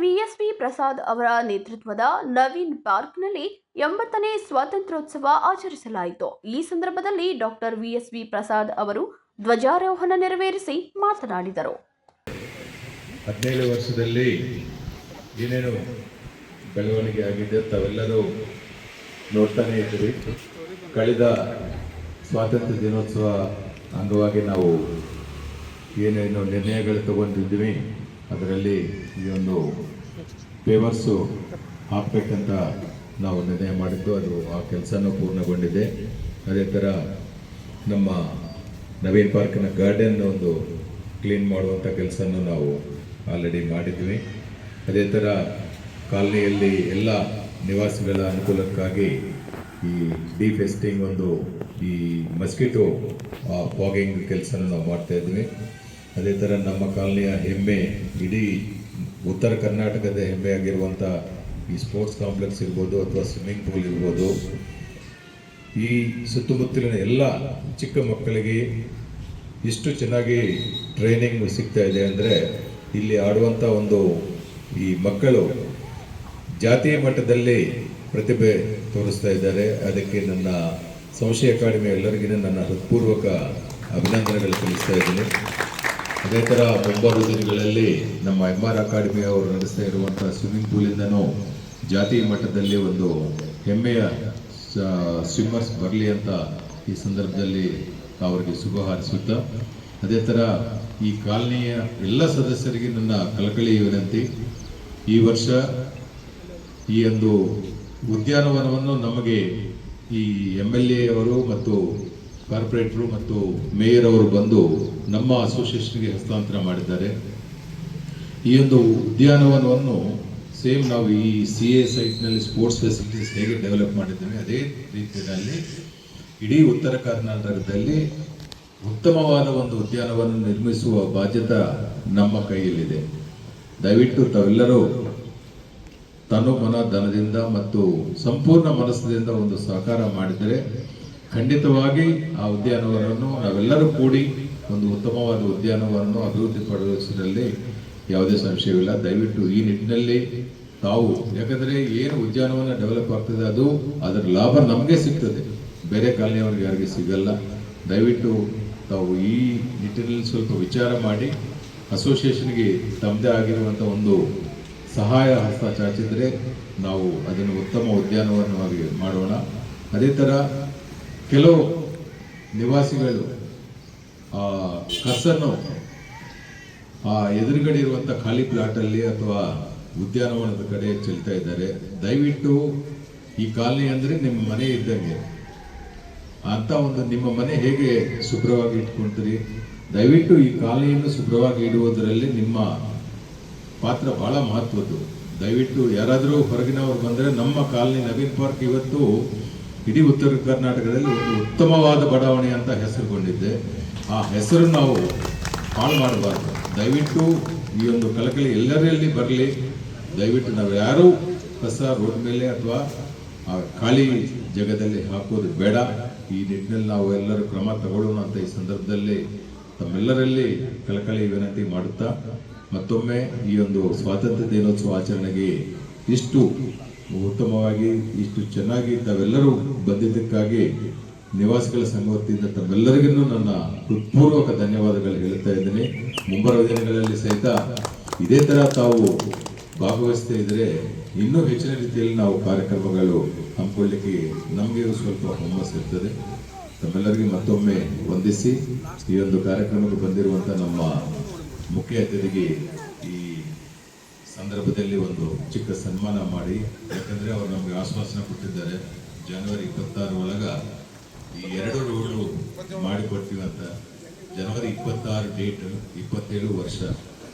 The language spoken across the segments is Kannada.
ವಿಎಸ್ವಿ ಪ್ರಸಾದ್ ಅವರ ನೇತೃತ್ವದ ನವೀನ್ ಪಾರ್ಕ್ನಲ್ಲಿ 80ನೇ ಸ್ವಾತಂತ್ರ್ಯೋತ್ಸವ ಆಚರಿಸಲಾಯಿತು. ಈ ಸಂದರ್ಭದಲ್ಲಿ ಡಾಕ್ಟರ್ ವಿಎಸ್ವಿ ಪ್ರಸಾದ್ ಅವರು ಧ್ವಜಾರೋಹಣ ನೆರವೇರಿಸಿ ಮಾತನಾಡಿದರು. 17 ವರ್ಷದಲ್ಲಿ ಏನೇನು ಬೆಳವಣಿಗೆ ಆಗಿದೆ ತಾವೆಲ್ಲರೂ ನೋಡ್ತಾನೆ ಇದ್ದೀರಿ. ಕಳೆದ ಸ್ವಾತಂತ್ರ್ಯ ದಿನೋತ್ಸವ ಅಂಗವಾಗಿ ನಾವು ಏನೇನು ನಿರ್ಣಯಗಳು ತಗೊಂಡಿದ್ವಿ ಅದರಲ್ಲಿ ಈ ಒಂದು ಪೇವರ್ಸು ಹಾಕಬೇಕಂತ ನಾವು ನಿರ್ಣಯ ಮಾಡಿದ್ದು, ಅದು ಆ ಕೆಲಸನೂ ಪೂರ್ಣಗೊಂಡಿದೆ. ಅದೇ ಥರ ನಮ್ಮ ನವೀನ್ ಪಾರ್ಕಿನ ಗಾರ್ಡನ್ ಒಂದು ಕ್ಲೀನ್ ಮಾಡುವಂಥ ಕೆಲಸನೂ ನಾವು ಆಲ್ರೆಡಿ ಮಾಡಿದ್ವಿ. ಅದೇ ಥರ ಕಾಲನಿಯಲ್ಲಿ ಎಲ್ಲ ನಿವಾಸಿಗಳ ಅನುಕೂಲಕ್ಕಾಗಿ ಈ ಡಿಫೆಸ್ಟಿಂಗ್ ಒಂದು ಈ ಮಸ್ಕಿಟೋ ಫಾಗಿಂಗ್ ಕೆಲಸನ ನಾವು ಮಾಡ್ತಾಯಿದ್ವಿ. ಅದೇ ಥರ ನಮ್ಮ ಕಾಲನಿಯ ಹೆಮ್ಮೆ, ಇಡೀ ಉತ್ತರ ಕರ್ನಾಟಕದ ಹೆಮ್ಮೆ ಆಗಿರುವಂಥ ಈ ಸ್ಪೋರ್ಟ್ಸ್ ಕಾಂಪ್ಲೆಕ್ಸ್ ಇರ್ಬೋದು ಅಥವಾ ಸ್ವಿಮ್ಮಿಂಗ್ ಪೂಲ್ ಇರ್ಬೋದು, ಈ ಸುತ್ತಮುತ್ತಲಿನ ಎಲ್ಲ ಚಿಕ್ಕ ಮಕ್ಕಳಿಗೆ ಇಷ್ಟು ಚೆನ್ನಾಗಿ ಟ್ರೈನಿಂಗ್ ಸಿಗ್ತಾ ಇದೆ ಅಂದರೆ ಇಲ್ಲಿ ಆಡುವಂಥ ಒಂದು ಈ ಮಕ್ಕಳು ಜಾತೀಯ ಮಟ್ಟದಲ್ಲಿ ಪ್ರತಿಭೆ ತೋರಿಸ್ತಾ ಇದ್ದಾರೆ. ಅದಕ್ಕೆ ನನ್ನ ಸಂಶಯ ಅಕಾಡೆಮಿ ಎಲ್ಲರಿಗೂ ನನ್ನ ಹೃತ್ಪೂರ್ವಕ ಅಭಿನಂದನೆಗಳು ತಿಳಿಸ್ತಾ ಇದ್ದೀನಿ. ಅದೇ ಥರ ಮುಂಬರುವ ದಿನಗಳಲ್ಲಿ ನಮ್ಮ MR ಅಕಾಡೆಮಿ ಅವರು ನಡೆಸ್ತಾ ಇರುವಂಥ ಸ್ವಿಮ್ಮಿಂಗ್ ಪೂಲಿಂದನೂ ಜಾತೀಯ ಮಟ್ಟದಲ್ಲಿ ಒಂದು ಹೆಮ್ಮೆಯ ಸ್ವಿಮ್ಮರ್ಸ್ ಬರಲಿ ಅಂತ ಈ ಸಂದರ್ಭದಲ್ಲಿ ಅವರಿಗೆ ಶುಭ ಹಾರೈಸುತ್ತಾ, ಅದೇ ಥರ ಈ ಕಾಲನಿಯ ಎಲ್ಲ ಸದಸ್ಯರಿಗೆ ನನ್ನ ಕಳಕಳಿ ವಿನಂತಿ, ಈ ವರ್ಷ ಈ ಒಂದು ಉದ್ಯಾನವನವನ್ನು ನಮಗೆ ಈ MLA ಅವರು ಮತ್ತು ಕಾರ್ಪೊರೇಟ್ರು ಮತ್ತು ಮೇಯರ್ ಅವರು ಬಂದು ನಮ್ಮ ಅಸೋಸಿಯೇಷನ್ಗೆ ಹಸ್ತಾಂತರ ಮಾಡಿದ್ದಾರೆ. ಈ ಒಂದು ಉದ್ಯಾನವನವನ್ನು ಸೇಮ್ ನಾವು ಈ CA ಸೈಟ್ನಲ್ಲಿ ಸ್ಪೋರ್ಟ್ಸ್ ಫೆಸಿಲಿಟೀಸ್ ಹೇಗೆ ಡೆವಲಪ್ ಮಾಡಿದ್ದೇವೆ ಅದೇ ರೀತಿಯಲ್ಲಿ ಇಡೀ ಉತ್ತರ ಕರ್ನಾಟಕದಲ್ಲಿ ಉತ್ತಮವಾದ ಒಂದು ಉದ್ಯಾನವನ್ನು ನಿರ್ಮಿಸುವ ಬಾಧ್ಯತೆ ನಮ್ಮ ಕೈಯಲ್ಲಿದೆ. ದಯವಿಟ್ಟು ತಾವೆಲ್ಲರೂ ತನು ಮನ ಧನದಿಂದ ಮತ್ತು ಸಂಪೂರ್ಣ ಮನಸ್ಸಿನಿಂದ ಒಂದು ಸಹಕಾರ ಮಾಡಿದರೆ ಖಂಡಿತವಾಗಿ ಆ ಉದ್ಯಾನವನವನ್ನು ನಾವೆಲ್ಲರೂ ಕೂಡಿ ಒಂದು ಉತ್ತಮವಾದ ಉದ್ಯಾನವನ್ನು ಅಭಿವೃದ್ಧಿಪಡಿಸುವುದರಲ್ಲಿ ಯಾವುದೇ ಸಂಶಯವಿಲ್ಲ. ದಯವಿಟ್ಟು ಈ ನಿಟ್ಟಿನಲ್ಲಿ ತಾವು, ಯಾಕಂದರೆ ಏನು ಉದ್ಯಾನವನ ಡೆವಲಪ್ ಆಗ್ತದೆ ಅದು ಅದರ ಲಾಭ ನಮಗೆ ಸಿಗ್ತದೆ, ಬೇರೆ ಕಾಲನಿಯವರಿಗೆ ಯಾರಿಗೆ ಸಿಗಲ್ಲ. ದಯವಿಟ್ಟು ತಾವು ಈ ನಿಟ್ಟಿನಲ್ಲಿ ಸ್ವಲ್ಪ ವಿಚಾರ ಮಾಡಿ ಅಸೋಸಿಯೇಷನ್ಗೆ ತಮ್ಮದೇ ಆಗಿರುವಂಥ ಒಂದು ಸಹಾಯ ಹಸ್ತ ಚಾಚಿದರೆ ನಾವು ಅದನ್ನು ಉತ್ತಮ ಉದ್ಯಾನವನವಾಗಿ ಮಾಡೋಣ. ಅದೇ ಥರ ಕೆಲವು ನಿವಾಸಿಗಳು ಕಸನ್ನು ಎದುರುಗಡೆ ಇರುವಂಥ ಖಾಲಿ ಪ್ಲಾಟಲ್ಲಿ ಅಥವಾ ಉದ್ಯಾನವನದ ಕಡೆ ಚೆಲ್ತಾ ಇದ್ದಾರೆ. ದಯವಿಟ್ಟು ಈ ಕಾಲನಿ ಅಂದರೆ ನಿಮ್ಮ ಮನೆ ಇದ್ದಂಗೆ ಅಂತ ಒಂದು ನಿಮ್ಮ ಮನೆ ಹೇಗೆ ಶುಭ್ರವಾಗಿ ಇಟ್ಕೊಳ್ತೀರಿ, ದಯವಿಟ್ಟು ಈ ಕಾಲನಿಯನ್ನು ಶುಭ್ರವಾಗಿ ಇಡುವುದರಲ್ಲಿ ನಿಮ್ಮ ಪಾತ್ರ ಬಹಳ ಮಹತ್ವದ್ದು. ದಯವಿಟ್ಟು ಯಾರಾದರೂ ಹೊರಗಿನವರು ಬಂದರೆ ನಮ್ಮ ಕಾಲನಿ ನವೀನ್ ಪಾರ್ಕ್ ಇವತ್ತು ಇಡೀ ಉತ್ತರ ಕರ್ನಾಟಕದಲ್ಲಿ ಒಂದು ಉತ್ತಮವಾದ ಬಡಾವಣೆ ಅಂತ ಹೆಸರುಗೊಂಡಿದ್ದೆ. ಆ ಹೆಸರು ನಾವು ಹಾಳು ಮಾಡಬಾರ್ದು. ದಯವಿಟ್ಟು ಈ ಒಂದು ಕಳಕಳಿ ಎಲ್ಲರಲ್ಲಿ ಬರಲಿ. ದಯವಿಟ್ಟು ನಾವು ಯಾರೂ ಕಸ ರೋಡ್ ಮೇಲೆ ಅಥವಾ ಖಾಲಿ ಜಾಗದಲ್ಲಿ ಹಾಕೋದು ಬೇಡ. ಈ ನಿಟ್ಟಿನಲ್ಲಿ ನಾವು ಎಲ್ಲರೂ ಕ್ರಮ ತಗೊಳ್ಳೋಣ ಅಂತ ಈ ಸಂದರ್ಭದಲ್ಲಿ ತಮ್ಮೆಲ್ಲರಲ್ಲಿ ಕಳಕಳಿ ವಿನಂತಿ ಮಾಡುತ್ತಾ, ಮತ್ತೊಮ್ಮೆ ಈ ಒಂದು ಸ್ವಾತಂತ್ರ್ಯ ದಿನೋತ್ಸವ ಆಚರಣೆಗೆ ಇಷ್ಟು ಉತ್ತಮವಾಗಿ ಇಷ್ಟು ಚೆನ್ನಾಗಿ ತಾವೆಲ್ಲರೂ ಬಂದಿದ್ದಕ್ಕಾಗಿ ನಿವಾಸಿಗಳ ಸಂಘ ವತಿಯಿಂದ ತಮ್ಮೆಲ್ಲರಿಗೂ ನನ್ನ ಹೃತ್ಪೂರ್ವಕ ಧನ್ಯವಾದಗಳು ಹೇಳುತ್ತಾ ಇದ್ದೀನಿ. ಮುಂಬರುವ ದಿನಗಳಲ್ಲಿ ಸಹಿತ ಇದೇ ಥರ ತಾವು ಭಾಗವಹಿಸ್ತಾ ಇದ್ದರೆ ಇನ್ನೂ ಹೆಚ್ಚಿನ ರೀತಿಯಲ್ಲಿ ನಾವು ಕಾರ್ಯಕ್ರಮಗಳು ಹಮ್ಮಿಕೊಳ್ಳಿಕ್ಕೆ ನಮಗೆ ಸ್ವಲ್ಪ ಹುಮ್ಮಸ್ಸು ಇರ್ತದೆ. ತಮ್ಮೆಲ್ಲರಿಗೂ ಮತ್ತೊಮ್ಮೆ ವಂದಿಸಿ ಈ ಒಂದು ಕಾರ್ಯಕ್ರಮಕ್ಕೆ ಬಂದಿರುವಂಥ ನಮ್ಮ ಮುಖ್ಯ ಅತಿಥಿಗೆ ಈ ಸಂದರ್ಭದಲ್ಲಿ ಒಂದು ಚಿಕ್ಕ ಸನ್ಮಾನ ಮಾಡಿ, ಯಾಕಂದರೆ ಅವರು ನಮಗೆ ಆಶ್ವಾಸನೆ ಕೊಟ್ಟಿದ್ದಾರೆ ಜನವರಿ 26 ಒಳಗೆ ಈ 2 ರೋಡು ಮಾಡಿಕೊಡ್ತೀವಿ ಅಂತ. ಜನವರಿ 26 ಡೇಟ್, 27 ವರ್ಷ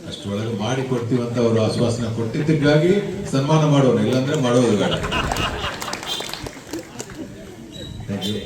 ಅಷ್ಟರೊಳಗೆ ಮಾಡಿಕೊಡ್ತೀವಿ ಅಂತ ಅವರು ಆಶ್ವಾಸನೆ ಕೊಟ್ಟಿದ್ದಕ್ಕಾಗಿ ಸನ್ಮಾನ ಮಾಡೋಣ, ಇಲ್ಲಾಂದ್ರೆ ಮಾಡೋದು ಬೇಡ. Thank you.